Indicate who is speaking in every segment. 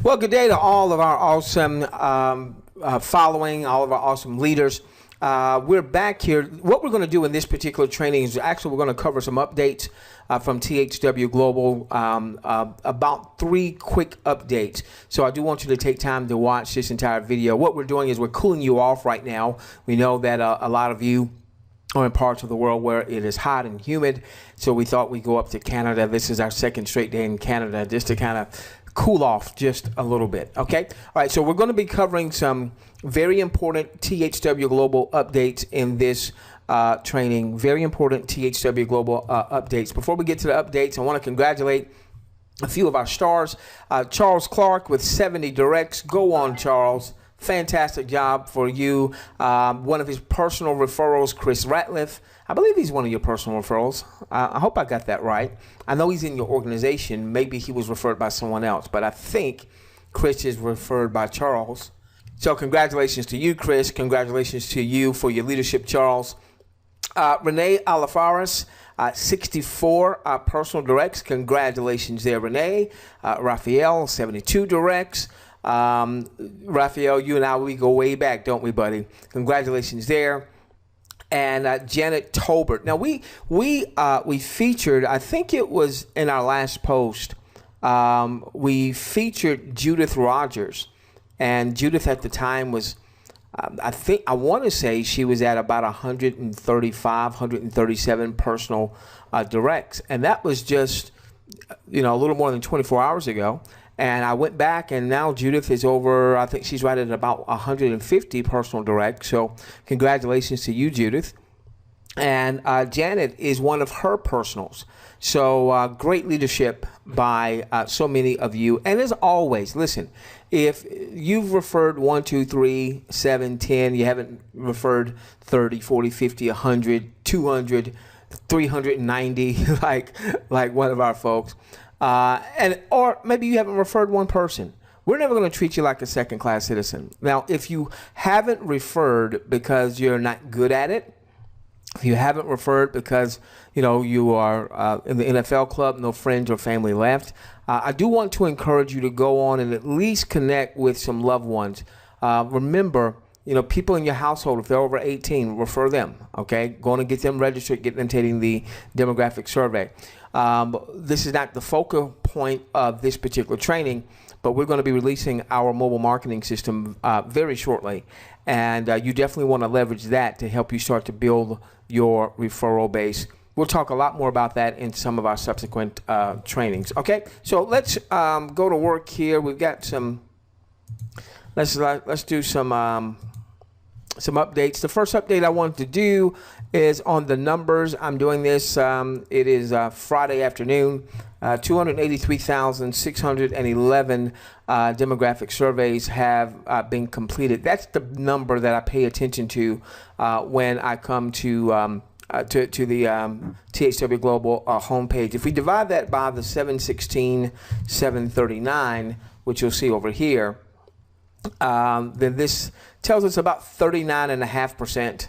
Speaker 1: Well, good day to all of our awesome following, all of our awesome leaders. We're back here. What we're going to do in this particular training is actually we're going to cover some updates from THWGlobal, about 3 quick updates. So I do want you to take time to watch this entire video. What we're doing is we're cooling you off right now. We know that a lot of you are in parts of the world where it is hot and humid. So we thought we'd go up to Canada. This is our second straight day in Canada just to kind of cool off just a little bit. Okay. All right. So we're going to be covering some very important THWGlobal updates in this training. Very important THWGlobal updates. Before we get to the updates, I want to congratulate a few of our stars. Charles Clark with 70 directs. Go on, Charles. Fantastic job for you. One of his personal referrals, Chris Ratliff. I believe he's one of your personal referrals. I hope I got that right. I know he's in your organization. Maybe he was referred by someone else, but I think Chris is referred by Charles. So congratulations to you, Chris. Congratulations to you for your leadership, Charles. Renee Alafaris, 64 personal directs. Congratulations there, Renee. Raphael, 72 directs. Raphael, you and I, we go way back, don't we, buddy? Congratulations there. And Janet Tolbert. Now we featured, I think it was in our last post, we featured Judith Rogers, and Judith at the time was, I want to say she was at about 135, 137 personal directs, and that was just, a little more than 24 hours ago. And I went back, and now Judith is over, I think she's right at about 150 personal direct. So congratulations to you, Judith. And Janet is one of her personals. So great leadership by so many of you. And as always, listen, if you've referred 1, 2, 3, 7, 10, you haven't referred 30, 40, 50, 100, 200, 390, like one of our folks, or maybe you haven't referred one person. We're never going to treat you like a second-class citizen. Now, if you haven't referred because you're not good at it, if you haven't referred because you are in the NFL club, no friends or family left, I do want to encourage you to go on and at least connect with some loved ones. Remember, people in your household, if they're over 18, refer them. Okay, go on and get them registered, get them taking the demographic survey. This is not the focal point of this particular training, but we're going to be releasing our mobile marketing system very shortly, and you definitely want to leverage that to help you start to build your referral base. We'll talk a lot more about that in some of our subsequent trainings. Okay, so let's go to work here. We've got some. Let's do some updates. The first update I wanted to do is on the numbers. I'm doing this. It is Friday afternoon. 283,611 demographic surveys have been completed. That's the number that I pay attention to when I come to the THWGlobal homepage. If we divide that by the 716,739, which you'll see over here, then this tells us about 39.5%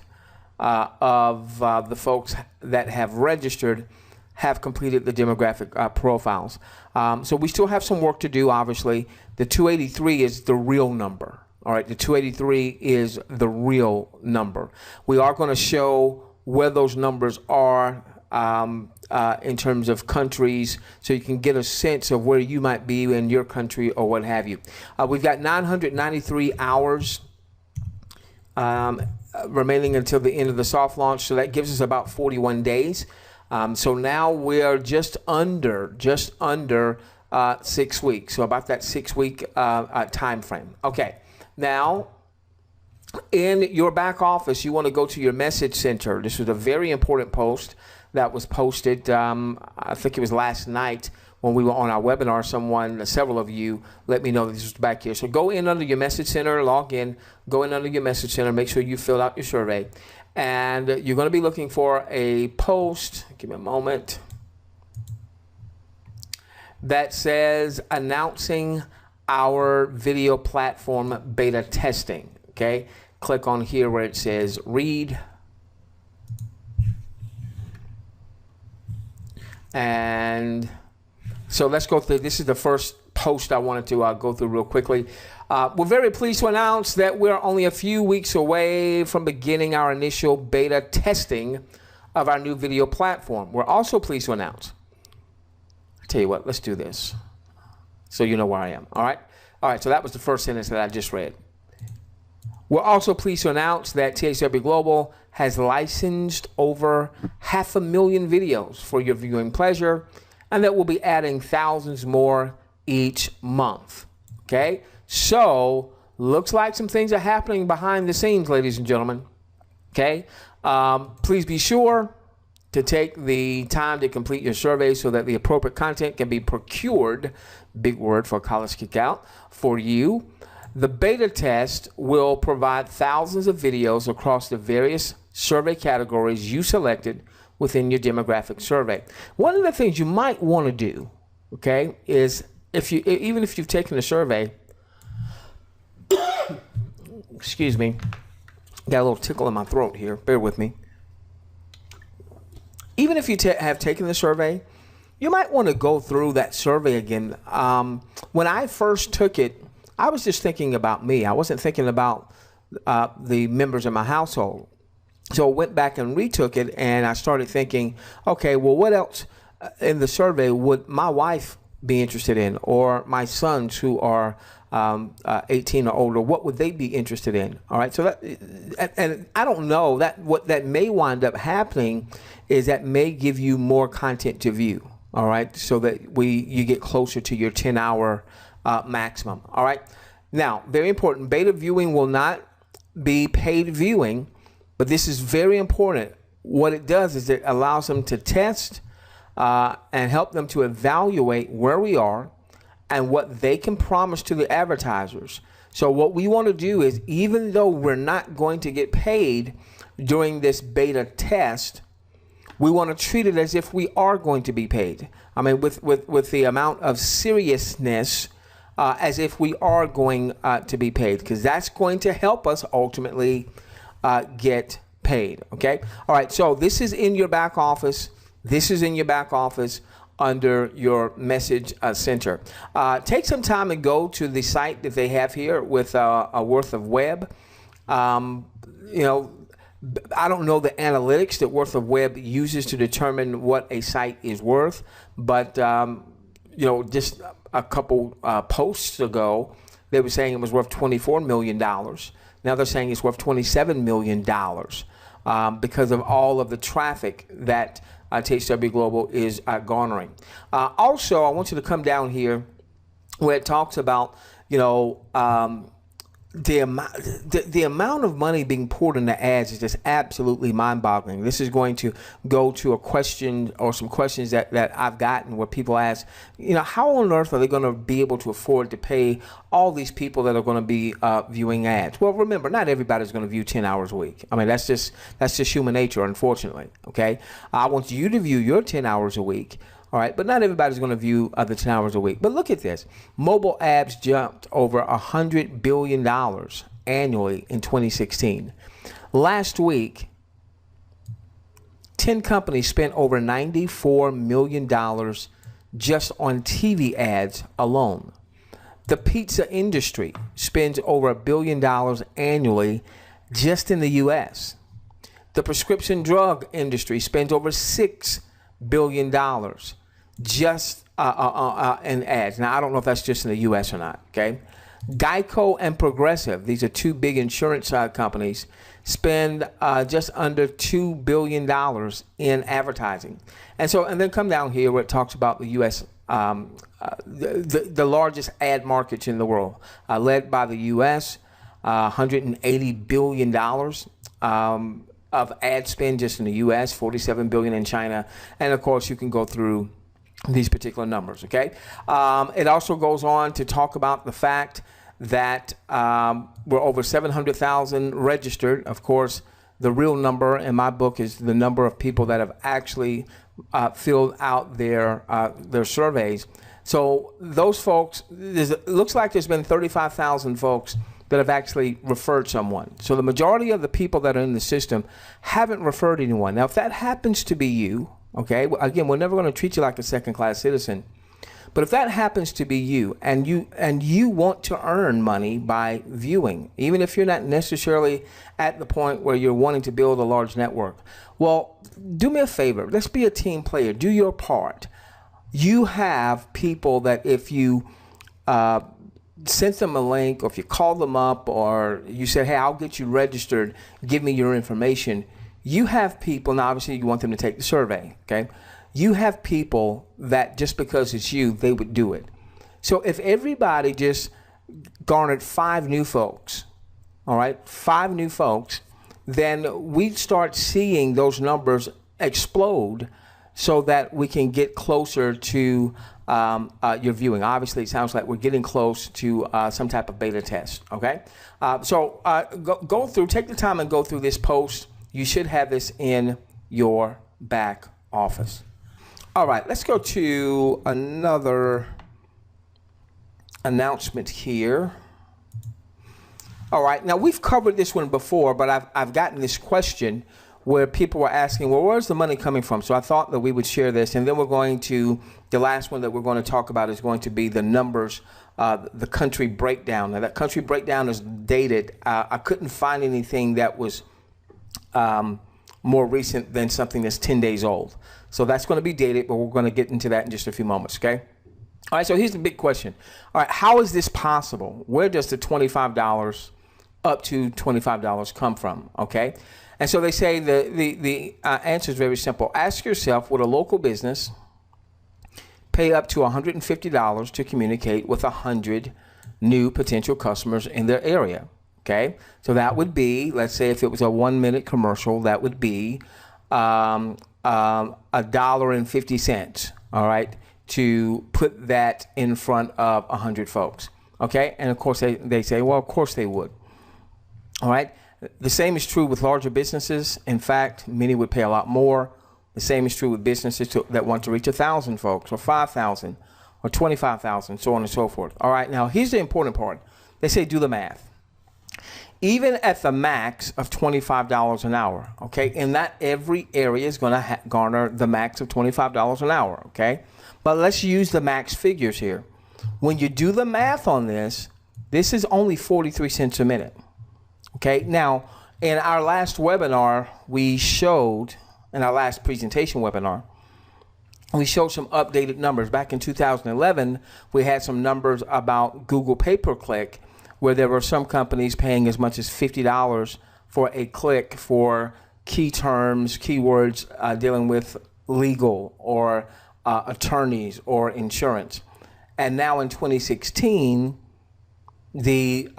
Speaker 1: of the folks that have registered have completed the demographic profiles. So we still have some work to do, obviously. The 283 is the real number. All right, the 283 is the real number. We are going to show where those numbers are in terms of countries, so you can get a sense of where you might be in your country or what have you. We've got 993 hours remaining until the end of the soft launch, so that gives us about 41 days. So now we are just under 6 weeks, so about that 6-week time frame. Okay, now in your back office, you want to go to your message center. This was a very important post that was posted, I think it was last night when we were on our webinar. Several of you let me know that this was back here. So go in under your message center, log in, go in under your message center, make sure you fill out your survey. And you're going to be looking for a post, give me a moment, that says announcing our video platform beta testing. Okay, click on here where it says read. And so let's go through. This is the first post I wanted to go through real quickly. We're very pleased to announce that we're only a few weeks away from beginning our initial beta testing of our new video platform. We're also pleased to announce, I tell you what, let's do this so you know where I am. All right. So that was the first sentence that I just read. We're also pleased to announce that THWGlobal has licensed over 500,000 videos for your viewing pleasure, and that we'll be adding thousands more each month. Okay, so looks like some things are happening behind the scenes, ladies and gentlemen. Okay, please be sure to take the time to complete your survey so that the appropriate content can be procured, big word for college kick out, for you. The beta test will provide thousands of videos across the various survey categories you selected within your demographic survey. One of the things you might want to do, okay, is even if you've taken the survey, excuse me, got a little tickle in my throat here, bear with me. Even if you have taken the survey, you might want to go through that survey again. When I first took it, I was just thinking about me. I wasn't thinking about the members of my household. So I went back and retook it, and I started thinking, okay, well, what else in the survey would my wife be interested in, or my sons who are 18 or older, what would they be interested in? All right, so that, and I don't know, that what that may wind up happening is that may give you more content to view. All right, so that you get closer to your 10-hour maximum. All right, now, very important, beta viewing will not be paid viewing, but this is very important. What it does is it allows them to test and help them to evaluate where we are and what they can promise to the advertisers. So what we want to do is, even though we're not going to get paid during this beta test, we want to treat it as if we are going to be paid. I mean, with the amount of seriousness as if we are going to be paid, because that's going to help us ultimately get paid. Okay. All right. So this is in your back office. This is in your back office under your message center. Take some time and go to the site that they have here with a worth of web. You know, I don't know the analytics that Worth of Web uses to determine what a site is worth, but you know, just a couple posts ago, they were saying it was worth $24 million. Now they're saying it's worth $27 million because of all of the traffic that THWGlobal is garnering. Also, I want you to come down here where it talks about, you know, the amount of money being poured into ads is just absolutely mind-boggling. This is going to go to a question or some questions that I've gotten where people ask, you know, how on earth are they going to be able to afford to pay all these people that are going to be viewing ads? Well, remember, not everybody's going to view 10 hours a week. I mean, that's just human nature, unfortunately. Okay, I want you to view your 10 hours a week. All right, but not everybody's going to view the 10 hours a week. But look at this. Mobile ads jumped over $100 billion annually in 2016. Last week, 10 companies spent over $94 million just on TV ads alone. The pizza industry spends over $1 billion annually just in the U.S. The prescription drug industry spends over $6 billion just in ads. Now, I don't know if that's just in the U.S. or not, okay? Geico and Progressive, these are two big insurance companies, spend just under $2 billion in advertising. And then come down here where it talks about the U.S., the largest ad markets in the world, led by the U.S., $180 billion of ad spend just in the U.S., $47 billion in China, and of course you can go through these particular numbers. Okay, it also goes on to talk about the fact that we're over 700,000 registered. Of course, the real number in my book is the number of people that have actually filled out their surveys. So those folks, it looks like there's been 35,000 folks that have actually referred someone. So the majority of the people that are in the system haven't referred anyone. Now, if that happens to be you, okay, again, we're never going to treat you like a second-class citizen, But if that happens to be you and you want to earn money by viewing, even if you're not necessarily at the point where you're wanting to build a large network, well, do me a favor. Let's be a team player. Do your part. You have people that if you send them a link, or if you call them up, or you said, hey, I'll get you registered, give me your information. You have people, now obviously you want them to take the survey, okay? You have people that just because it's you, they would do it. So if everybody just garnered 5 new folks, all right, 5 new folks, then we'd start seeing those numbers explode so that we can get closer to your viewing. Obviously, it sounds like we're getting close to some type of beta test, okay? So go through, take the time and go through this post. You should have this in your back office. All right, let's go to another announcement here. All right, now we've covered this one before, but I've gotten this question where people were asking, well, where's the money coming from? So I thought that we would share this, and then we're going to, the last one that we're going to talk about is going to be the numbers, the country breakdown. Now that country breakdown is dated. I couldn't find anything that was more recent than something that's 10 days old. So that's going to be dated, but we're going to get into that in just a few moments, okay? All right, so here's the big question. All right, how is this possible? Where does the $25 up to $25 come from, okay? And so they say the answer is very simple. Ask yourself, would a local business pay up to $150 to communicate with 100 new potential customers in their area? Okay, so that would be, let's say if it was a 1-minute commercial, that would be $1.50, all right, to put that in front of 100 folks, okay? And of course they say, well, of course they would, all right? The same is true with larger businesses. In fact, many would pay a lot more. The same is true with businesses that want to reach 1,000 folks, or 5,000, or 25,000, so on and so forth. All right, now here's the important part. They say do the math. Even at the max of $25 an hour, okay, and not every area is going to garner the max of $25 an hour, okay? But let's use the max figures here. When you do the math on this, this is only 43 cents a minute, okay? Now, in our last webinar, we showed, in our last presentation webinar, we showed some updated numbers. Back in 2011, we had some numbers about Google pay-per-click, where there were some companies paying as much as $50 for a click for key terms, keywords dealing with legal or attorneys or insurance. And now in 2016, the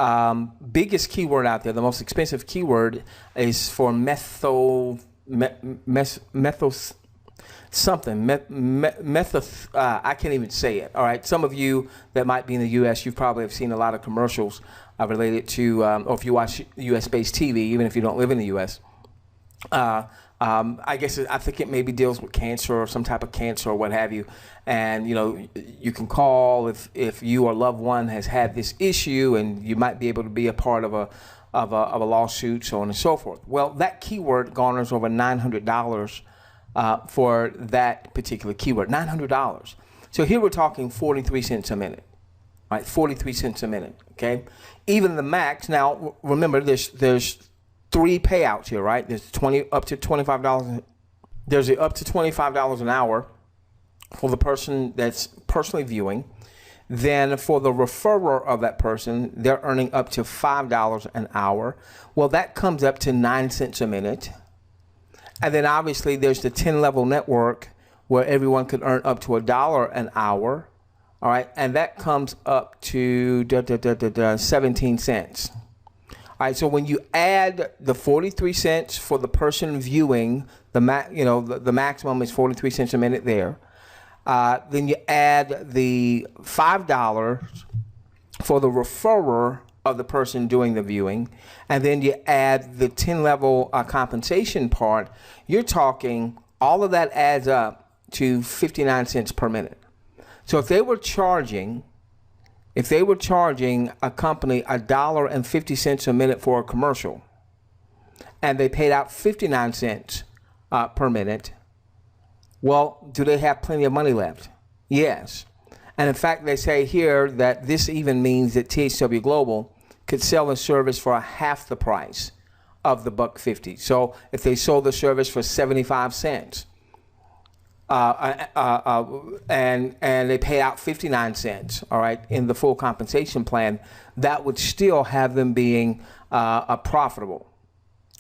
Speaker 1: biggest keyword out there, the most expensive keyword, is for I can't even say it. All right, some of you that might be in the U.S., you probably have seen a lot of commercials related to, or if you watch U.S.-based TV, even if you don't live in the U.S. I think it maybe deals with cancer or some type of cancer or what have you, and you know you can call if you or loved one has had this issue, and you might be able to be a part of a lawsuit, so on and so forth. Well, that keyword garners over $900. For that particular keyword, $900. So here we're talking 43 cents a minute, right? 43 cents a minute, okay? Even the max, now remember there's 3 payouts here, right? There's up to $25. There's the up to $25 an hour for the person that's personally viewing. Then for the referrer of that person, they're earning up to $5 an hour. Well, that comes up to 9 cents a minute. And then obviously there's the 10-level network where everyone could earn up to $1 an hour. All right, and that comes up to 17 cents. All right, so when you add the 43 cents for the person viewing, the maximum is 43 cents a minute there. Then you add the $5 for the referrer of the person doing the viewing, and then you add the 10-level compensation part, you're talking, all of that adds up to 59 cents per minute. So if they were charging a company $1.50 a minute for a commercial, and they paid out 59 cents per minute, well, do they have plenty of money left? Yes. And in fact, they say here that this even means that THW Global could sell a service for half the price of the $1.50. So if they sold the service for 75 cents, and they pay out 59 cents, all right, in the full compensation plan, that would still have them being profitable.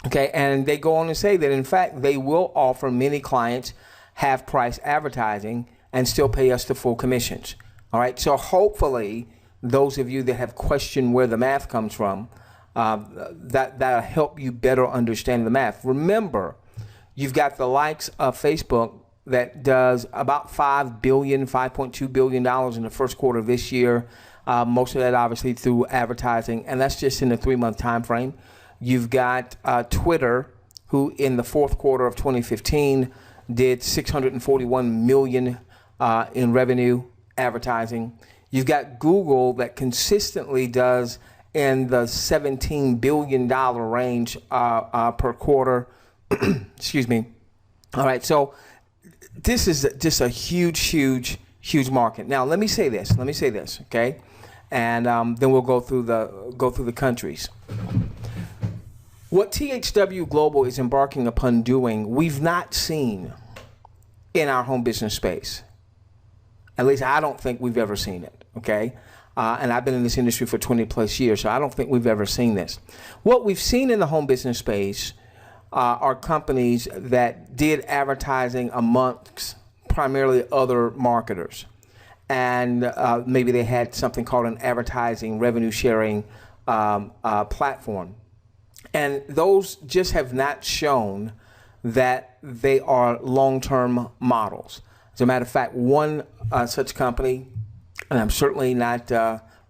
Speaker 1: Okay, and they go on to say that in fact they will offer many clients half price advertising and still pay us the full commissions. All right, so hopefully those of you that have questioned where the math comes from, that'll help you better understand the math. Remember, you've got the likes of Facebook that does about $5.2 billion in the first quarter of this year. Most of that obviously through advertising, and that's just in a 3-month time frame. You've got Twitter, who in the fourth quarter of 2015 did $641 million in revenue advertising. You've got Google that consistently does in the $17 billion range per quarter. Excuse me. All right, so this is just a huge market. Now, let me say this, okay? And then we'll go through the countries. What THW Global is embarking upon doing, we've not seen in our home business space. At least I don't think we've ever seen it, okay? And I've been in this industry for 20 plus years, so I don't think we've ever seen this. What we've seen in the home business space are companies that did advertising amongst primarily other marketers. And maybe they had something called an advertising revenue sharing platform. And those just have not shown that they are long-term models. As a matter of fact, one such company, and I'm certainly not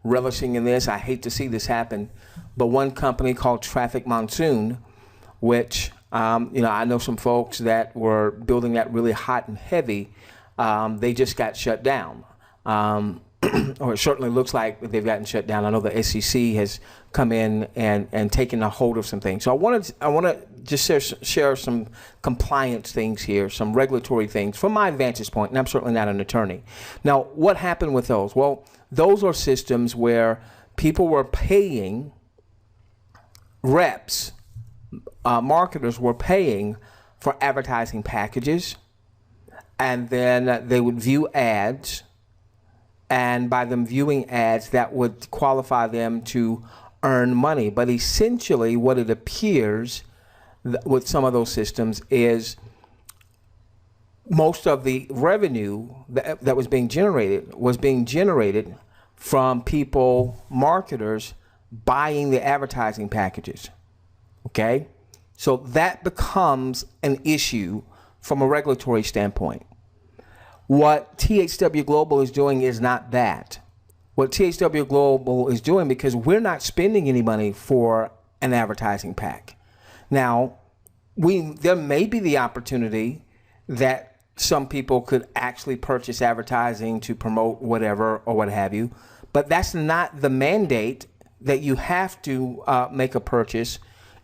Speaker 1: relishing in this, I hate to see this happen, but one company called Traffic Monsoon, which I know some folks that were building that really hot and heavy, they just got shut down. Or it certainly looks like they've gotten shut down. I know the SEC has come in and taken a hold of some things. So I want to just share some compliance things here, some regulatory things from my vantage point, and I'm certainly not an attorney. Now, what happened with those? Well, those are systems where people were paying reps, marketers were paying for advertising packages, and then they would view ads. And by them viewing ads, that would qualify them to earn money. But essentially, what it appears with some of those systems is most of the revenue that was being generated from people, marketers, buying the advertising packages. Okay? So that becomes an issue from a regulatory standpoint. What THW Global is doing is not that. What THW Global is doing, because we're not spending any money for an advertising pack. Now, there may be the opportunity that some people could actually purchase advertising to promote whatever or what have you, but that's not the mandate that you have to make a purchase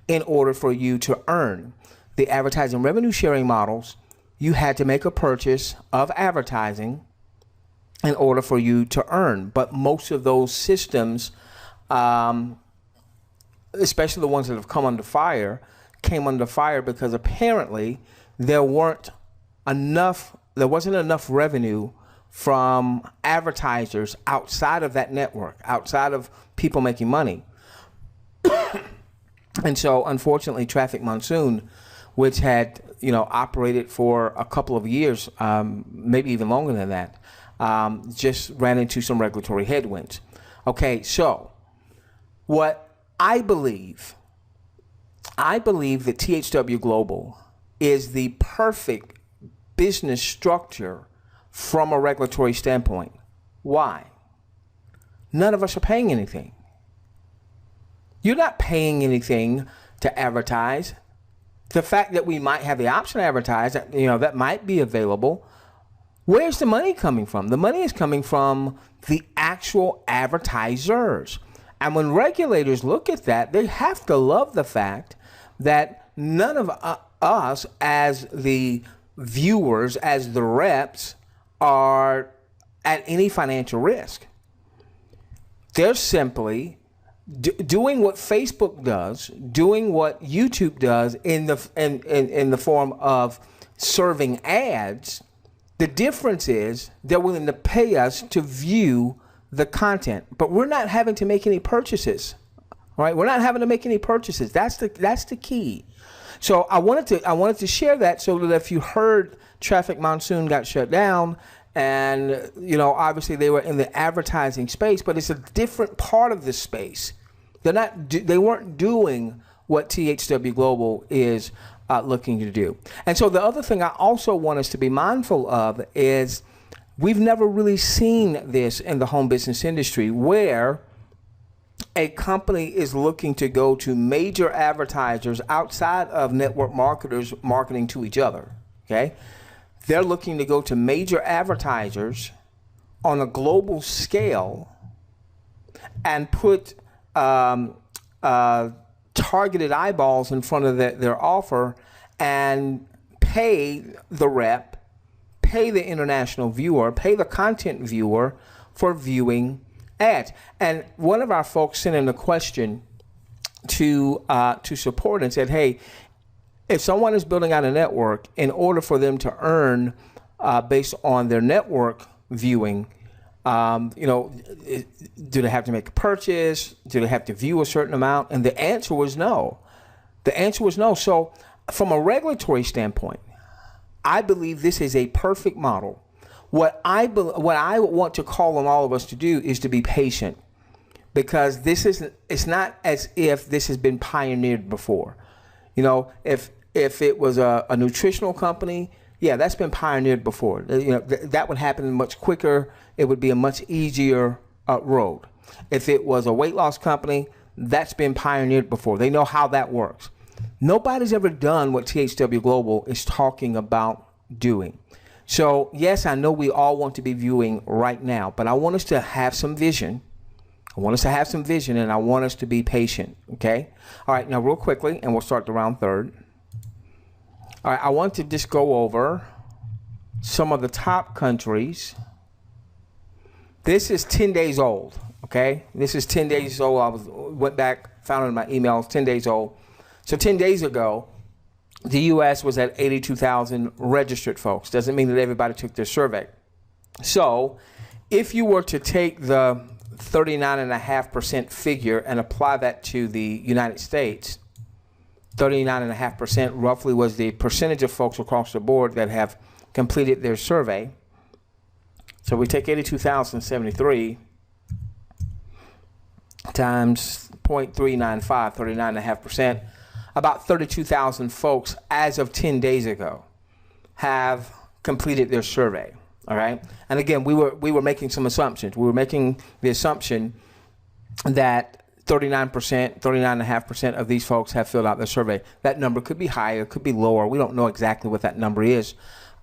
Speaker 1: in order for you to earn. The advertising revenue sharing models, you had to make a purchase of advertising in order for you to earn. But most of those systems, especially the ones that have come under fire, came under fire because apparently there wasn't enough revenue from advertisers outside of that network, outside of people making money. And so unfortunately, Traffic Monsoon, which had operated for a couple of years, maybe even longer than that, just ran into some regulatory headwinds. Okay, so what I believe that THW Global is the perfect business structure from a regulatory standpoint. Why? None of us are paying anything. You're not paying anything to advertise. The fact that we might have the option to advertise, that might be available. Where's the money coming from? The money is coming from the actual advertisers. And when regulators look at that, they have to love the fact that none of us as the viewers, as the reps, are at any financial risk. They're simply doing what Facebook does, doing what YouTube does in the form of serving ads. The difference is they're willing to pay us to view the content, but we're not having to make any purchases. Right? We're not having to make any purchases. That's the key. So I wanted to share that so that if you heard Traffic Monsoon got shut down, and you know, obviously they were in the advertising space, but it's a different part of this space. They weren't doing what THWGlobal is looking to do. And so the other thing I also want us to be mindful of is we've never really seen this in the home business industry, where a company is looking to go to major advertisers outside of network marketers marketing to each other. Okay, they're looking to go to major advertisers on a global scale and put targeted eyeballs in front of their offer and pay the rep, pay the international viewer, pay the content viewer for viewing ads. And one of our folks sent in a question to support and said, hey, if someone is building out a network, in order for them to earn based on their network viewing, you know, do they have to make a purchase? Do they have to view a certain amount? And the answer was no. The answer was no. So from a regulatory standpoint, I believe this is a perfect model. What I want to call on all of us to do is to be patient, because it's not as if this has been pioneered before. You know, if it was a nutritional company, yeah, that's been pioneered before. You know, that would happen much quicker. It would be a much easier road. If it was a weight loss company, that's been pioneered before. They know how that works. Nobody's ever done what THWGlobal is talking about doing. So yes, I know we all want to be viewing right now, but I want us to have some vision. I want us to have some vision, and I want us to be patient. Okay. All right. Now, real quickly, and we'll start the round third. All right. I want to just go over some of the top countries. This is 10 days old. Okay. This is 10 days old. Went back, found it in my emails, 10 days old. So 10 days ago, the U.S. was at 82,000 registered folks. Doesn't mean that everybody took their survey. So if you were to take the 39.5% figure and apply that to the United States, 39.5% roughly was the percentage of folks across the board that have completed their survey. So we take 82,073 times 0.395, 39.5%. About 32,000 folks as of 10 days ago have completed their survey. All right. And again, we were making some assumptions. We were making the assumption that 39%, 39.5% of these folks have filled out their survey. That number could be higher, could be lower. We don't know exactly what that number is.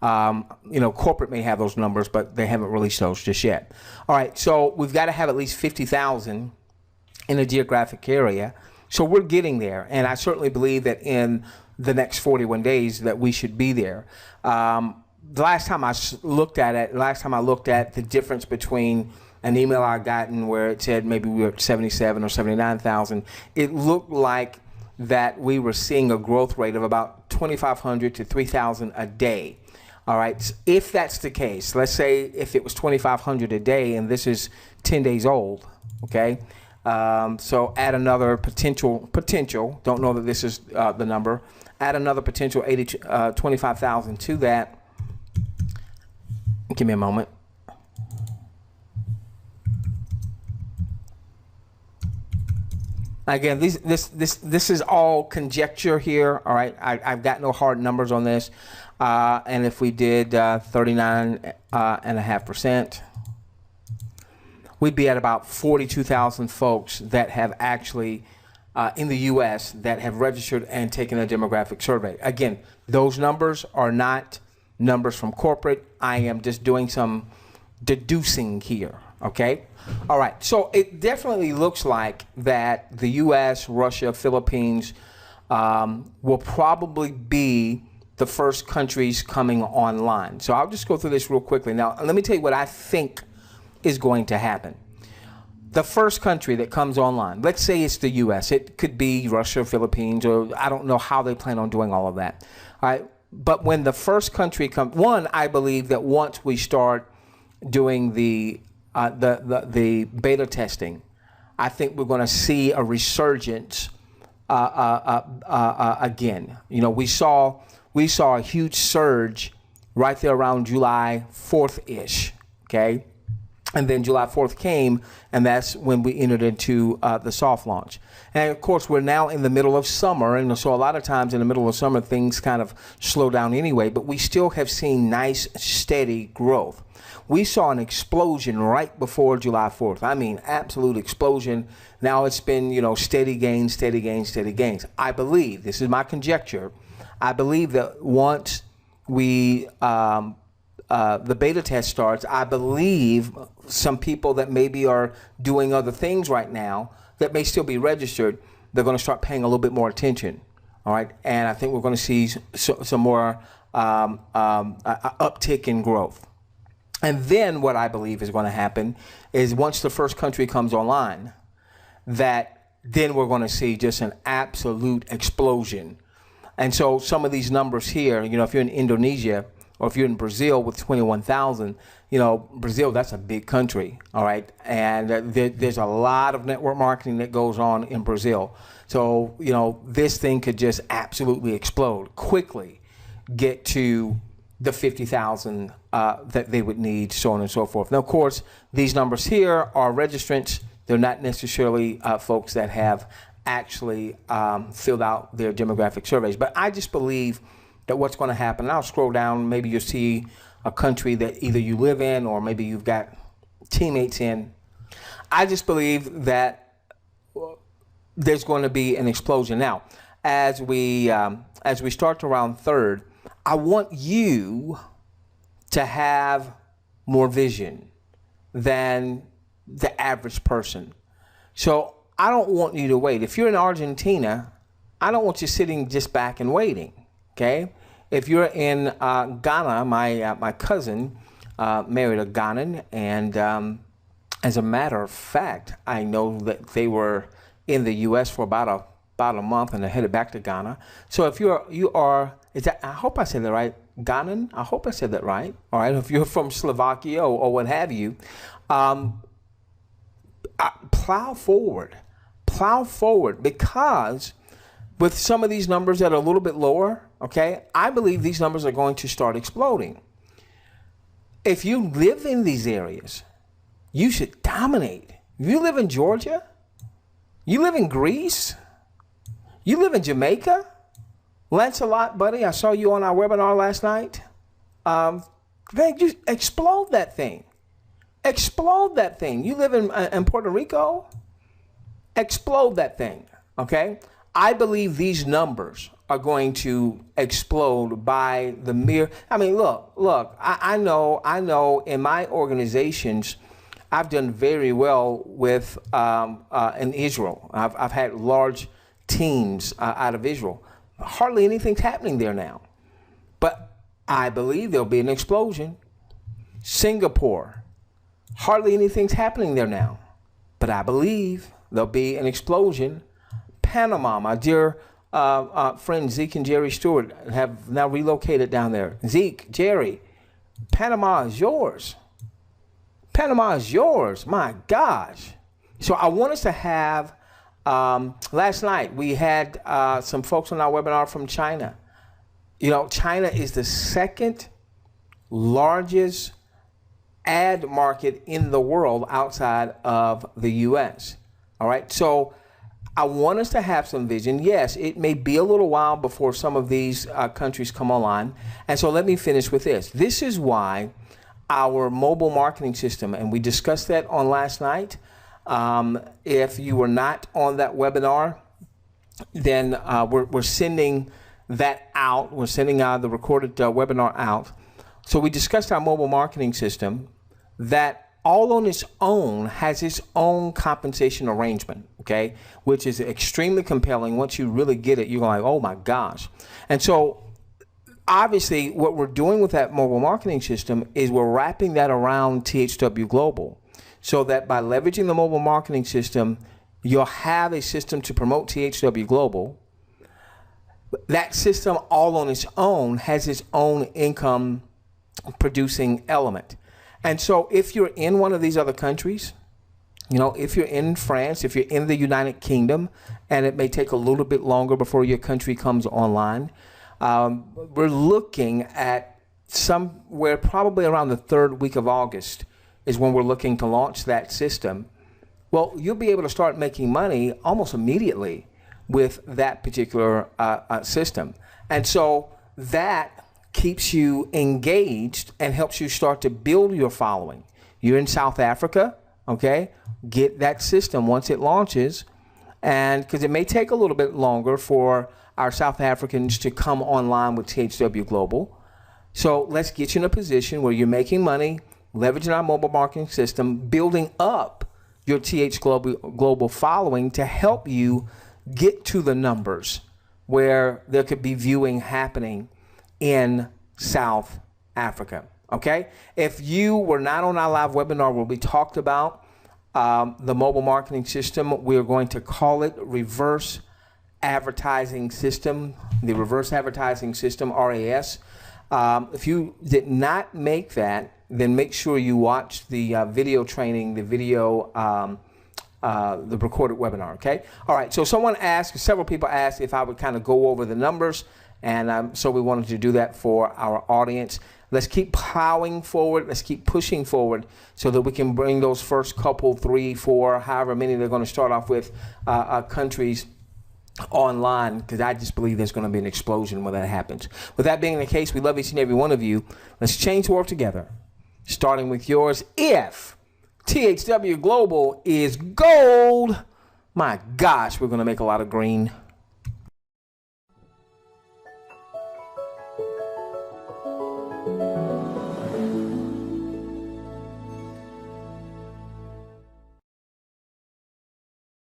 Speaker 1: You know, corporate may have those numbers, but they haven't released those just yet. All right. So we've got to have at least 50,000 in a geographic area. So we're getting there, and I certainly believe that in the next 41 days that we should be there. The last time I looked at it, I looked at the difference between an email I gotten where it said maybe we were at 77 or 79,000, it looked like that we were seeing a growth rate of about 2,500 to 3,000 a day. All right, if that's the case, let's say if it was 2,500 a day and this is 10 days old, okay? So add another potential, don't know that this is the number, add another potential 25,000 to that. Give me a moment. Again, this is all conjecture here. All right, I've got no hard numbers on this. And if we did 39.5%, we'd be at about 42,000 folks that have actually, in the U.S., that have registered and taken a demographic survey. Again, those numbers are not numbers from corporate. I am just doing some deducing here, okay? All right, so it definitely looks like that the U.S., Russia, Philippines will probably be the first countries coming online. So I'll just go through this real quickly. Now, let me tell you what I think is going to happen. The first country that comes online, let's say it's the US, it could be Russia, Philippines, or I don't know how they plan on doing all of that. All right. But when the first country comes, one, I believe that once we start doing the beta testing, I think we're going to see a resurgence again. You know, we saw a huge surge right there around July 4th-ish, okay? And then July 4th came, and that's when we entered into the soft launch. And of course, we're now in the middle of summer, and so a lot of times in the middle of summer, things kind of slow down anyway, but we still have seen nice, steady growth. We saw an explosion right before July 4th. I mean, absolute explosion. Now it's been, you know, steady gains, steady gains, steady gains. I believe, this is my conjecture, I believe that once we the beta test starts, I believe some people that maybe are doing other things right now that may still be registered, they're going to start paying a little bit more attention. All right. And I think we're going to see some more uptick in growth. And then what I believe is going to happen is once the first country comes online, that then we're going to see just an absolute explosion. And so some of these numbers here, you know, if you're in Indonesia, or if you're in Brazil with 21,000, you know, Brazil, that's a big country, all right? And there's a lot of network marketing that goes on in Brazil. So, you know, this thing could just absolutely explode, quickly get to the 50,000 that they would need, so on and so forth. Now, of course, these numbers here are registrants. They're not necessarily folks that have actually filled out their demographic surveys. But I just believe that what's going to happen, and I'll scroll down, maybe you'll see a country that either you live in or maybe you've got teammates in. I just believe that there's going to be an explosion. Now, as we start around third, I want you to have more vision than the average person. So I don't want you to wait. If you're in Argentina, I don't want you sitting just back and waiting. Okay, if you're in Ghana, my cousin married a Ghanan, and as a matter of fact, I know that they were in the U.S. for about a month, and they're headed back to Ghana. So if you are, I hope I said that right, Ghanan. I hope I said that right. All right, if you're from Slovakia or what have you, plow forward, because with some of these numbers that are a little bit lower, okay, I believe these numbers are going to start exploding. If you live in these areas, you should dominate. If you live in Georgia, you live in Greece, you live in Jamaica, Lancelot, buddy, I saw you on our webinar last night. Man, you explode that thing. Explode that thing. You live in Puerto Rico, explode that thing, okay? I believe these numbers are going to explode by the mere, I mean, look, I know in my organizations, I've done very well with, in Israel. I've had large teams out of Israel. Hardly anything's happening there now. But I believe there'll be an explosion. Singapore, hardly anything's happening there now. But I believe there'll be an explosion. Panama, my dear friends Zeke and Jerry Stewart have now relocated down there. Zeke, Jerry, Panama is yours. Panama is yours. My gosh. So I want us to have, last night we had some folks on our webinar from China. You know, China is the second largest ad market in the world outside of the U.S. All right. So I want us to have some vision. Yes, it may be a little while before some of these countries come online. And so let me finish with this. This is why our mobile marketing system, and we discussed that on last night. If you were not on that webinar, then we're sending that out. We're sending the recorded webinar out. So we discussed our mobile marketing system that all on its own has its own compensation arrangement, okay, which is extremely compelling. Once you really get it, you're like, oh my gosh. And so obviously what we're doing with that mobile marketing system is we're wrapping that around THW Global. so that by leveraging the mobile marketing system, you'll have a system to promote THW Global. That system all on its own has its own income producing element. And so if you're in one of these other countries, you know, if you're in France, if you're in the United Kingdom, and it may take a little bit longer before your country comes online, we're looking at somewhere probably around the 3rd week of August is when we're looking to launch that system. Well, you'll be able to start making money almost immediately with that particular system. And so that keeps you engaged and helps you start to build your following. You're in South Africa, okay? Get that system once it launches, and because it may take a little bit longer for our South Africans to come online with THW Global. So let's get you in a position where you're making money, leveraging our mobile marketing system, building up your THW following to help you get to the numbers where there could be viewing happening in South Africa. Okay? If you were not on our live webinar where we talked about the mobile marketing system, we're going to call it reverse advertising system, the reverse advertising system, RAS. If you did not make that, then make sure you watch the video training, the video, the recorded webinar, okay? All right, so someone asked, several people asked if I would kind of go over the numbers, and so we wanted to do that for our audience. Let's keep plowing forward. Let's keep pushing forward so that we can bring those first couple, 3, 4, however many they're going to start off with, countries online, because I just believe there's going to be an explosion when that happens. With that being the case, we love each and every one of you. Let's change the world together, starting with yours. If THW Global is gold, my gosh, we're going to make a lot of green.